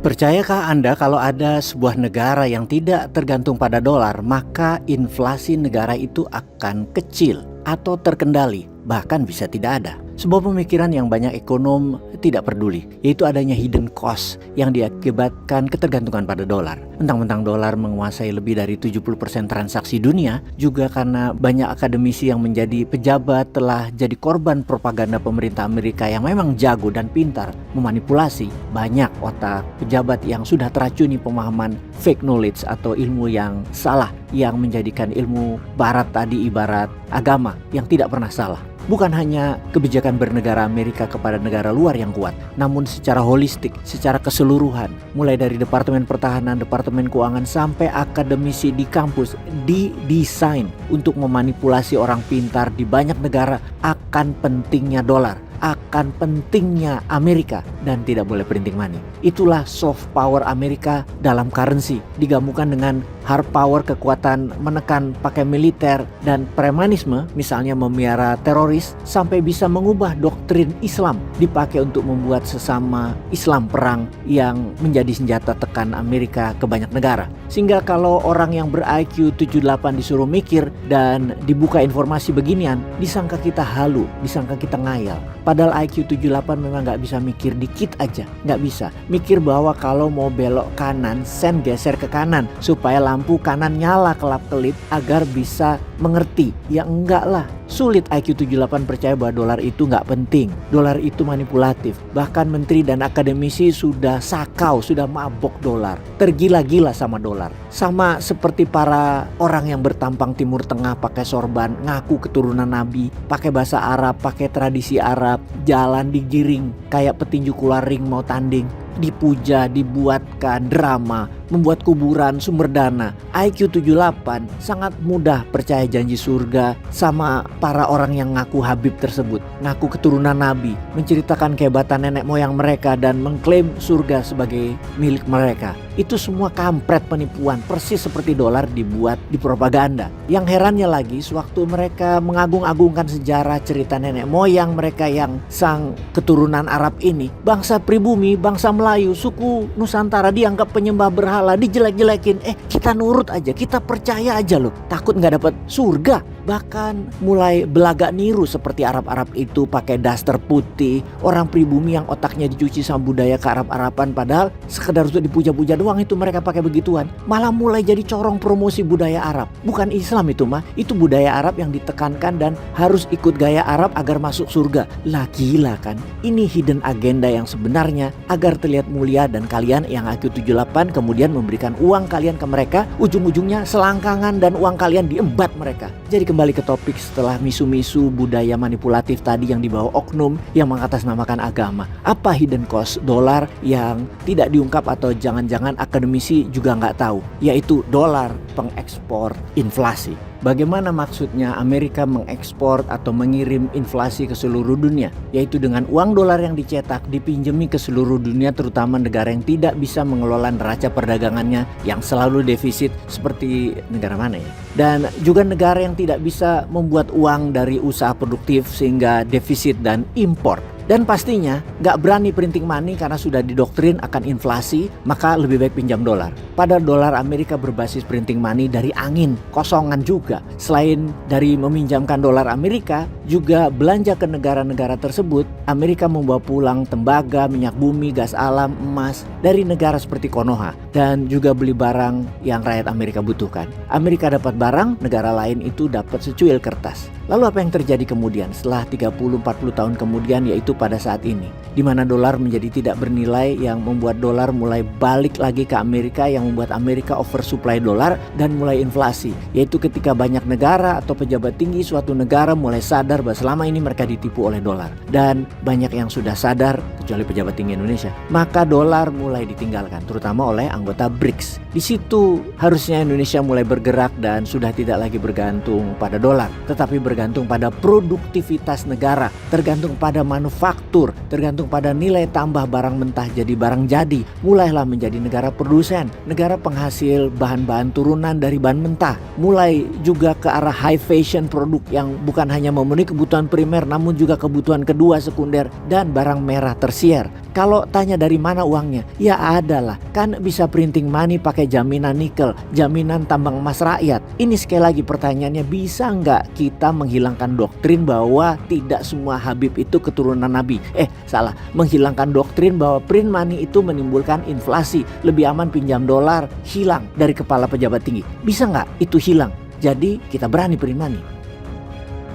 Percayakah Anda kalau ada sebuah negara yang tidak tergantung pada dolar, maka inflasi negara itu akan kecil atau terkendali, bahkan bisa tidak ada? Sebuah pemikiran yang banyak ekonom tidak peduli, yaitu adanya hidden cost yang diakibatkan ketergantungan pada dolar. Mentang-mentang dolar menguasai lebih dari 70% transaksi dunia, juga karena banyak akademisi yang menjadi pejabat telah jadi korban propaganda pemerintah Amerika yang memang jago dan pintar memanipulasi. Banyak otak pejabat yang sudah teracuni pemahaman fake knowledge atau ilmu yang salah, yang menjadikan ilmu barat tadi ibarat agama yang tidak pernah salah. Bukan hanya kebijakan bernegara Amerika kepada negara luar yang kuat, namun secara holistik, secara keseluruhan, mulai dari Departemen Pertahanan, Departemen Keuangan, sampai akademisi di kampus didesain untuk memanipulasi orang pintar di banyak negara akan pentingnya dolar, akan pentingnya Amerika, dan tidak boleh printing money. Itulah soft power Amerika dalam currency, digabungkan dengan hard power, kekuatan menekan pakai militer dan premanisme, misalnya memelihara teroris, sampai bisa mengubah doktrin Islam dipakai untuk membuat sesama Islam perang yang menjadi senjata tekan Amerika ke banyak negara. Sehingga kalau orang yang ber-IQ 78 disuruh mikir dan dibuka informasi beginian, disangka kita halu, disangka kita ngayal. Padahal IQ 78 memang gak bisa mikir dikit aja, gak bisa. Mikir bahwa kalau mau belok kanan, sen geser ke kanan supaya lampu kanan nyala kelap-kelip agar bisa mengerti. Ya enggak lah. Sulit IQ 78 percaya bahwa dolar itu nggak penting. Dolar itu manipulatif. Bahkan menteri dan akademisi sudah sakau, sudah mabok dolar. Tergila-gila sama dolar. Sama seperti para orang yang bertampang Timur Tengah pakai sorban, ngaku keturunan Nabi, pakai bahasa Arab, pakai tradisi Arab, jalan digiring kayak petinju keluar ring mau tanding. Dipuja, dibuatkan drama, membuat kuburan, sumber dana. IQ 78 sangat mudah percaya janji surga sama para orang yang ngaku Habib tersebut, ngaku keturunan Nabi, menceritakan kehebatan nenek moyang mereka dan mengklaim surga sebagai milik mereka. Itu semua kampret penipuan, persis seperti dolar dibuat di propaganda. Yang herannya lagi, sewaktu mereka mengagung-agungkan sejarah cerita nenek moyang mereka yang sang keturunan Arab ini, bangsa pribumi, bangsa Melayu, suku Nusantara dianggap penyembah berhala, dijelek-jelekin. Kita nurut aja, kita percaya aja loh, takut gak dapat surga. Bahkan mulai belagak niru seperti Arab-Arab itu pakai daster putih, orang pribumi yang otaknya dicuci sama budaya ke-Arab-Araban, padahal sekedar untuk dipuja-puja doang itu mereka pakai begituan. Malah mulai jadi corong promosi budaya Arab. Bukan Islam itu mah, itu budaya Arab yang ditekankan dan harus ikut gaya Arab agar masuk surga. Lah gila kan? Ini hidden agenda yang sebenarnya agar terlihat mulia, dan kalian yang IQ 78 kemudian memberikan uang kalian ke mereka, ujung-ujungnya selangkangan dan uang kalian diembat mereka. Jadi kembali ke topik, setelah misu-misu budaya manipulatif tadi yang dibawa oknum yang mengatasnamakan agama, apa hidden cost dolar yang tidak diungkap atau jangan-jangan akademisi juga nggak tahu, yaitu dolar pengekspor inflasi. Bagaimana maksudnya Amerika mengekspor atau mengirim inflasi ke seluruh dunia? Yaitu dengan uang dolar yang dicetak dipinjemi ke seluruh dunia, terutama negara yang tidak bisa mengelola neraca perdagangannya yang selalu defisit, seperti negara mana ya? Dan juga negara yang tidak bisa membuat uang dari usaha produktif sehingga defisit dan impor. Dan pastinya gak berani printing money karena sudah didoktrin akan inflasi, maka lebih baik pinjam dolar. Padahal dolar Amerika berbasis printing money dari angin, kosongan juga. Selain dari meminjamkan dolar Amerika, juga belanja ke negara-negara tersebut, Amerika membawa pulang tembaga, minyak bumi, gas alam, emas dari negara seperti Konoha. Dan juga beli barang yang rakyat Amerika butuhkan. Amerika dapat barang, negara lain itu dapat secuil kertas. Lalu apa yang terjadi kemudian setelah 30-40 tahun kemudian, yaitu pada saat ini, di mana dolar menjadi tidak bernilai, yang membuat dolar mulai balik lagi ke Amerika, yang membuat Amerika oversupply dolar dan mulai inflasi, yaitu ketika banyak negara atau pejabat tinggi suatu negara mulai sadar bahwa selama ini mereka ditipu oleh dolar, dan banyak yang sudah sadar kecuali pejabat tinggi Indonesia, maka dolar mulai ditinggalkan, terutama oleh anggota BRICS. Di situ harusnya Indonesia mulai bergerak dan sudah tidak lagi bergantung pada dolar, tetapi bergantung pada produktivitas negara, tergantung pada manufaktur, tergantung pada nilai tambah barang mentah jadi barang jadi. Mulailah menjadi negara produsen, negara penghasil bahan-bahan turunan dari bahan mentah. Mulai juga ke arah high fashion, produk yang bukan hanya memenuhi kebutuhan primer namun juga kebutuhan kedua, sekunder, dan barang merah tersier. Kalau tanya dari mana uangnya, ya ada lah. Kan bisa printing money pakai jaminan nikel, jaminan tambang emas rakyat. Ini sekali lagi pertanyaannya, bisa nggak kita menghilangkan doktrin bahwa tidak semua Habib itu keturunan Nabi? Salah, menghilangkan doktrin bahwa print money itu menimbulkan inflasi, lebih aman pinjam dolar, hilang dari kepala pejabat tinggi. Bisa nggak itu hilang? Jadi kita berani print money.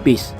Peace.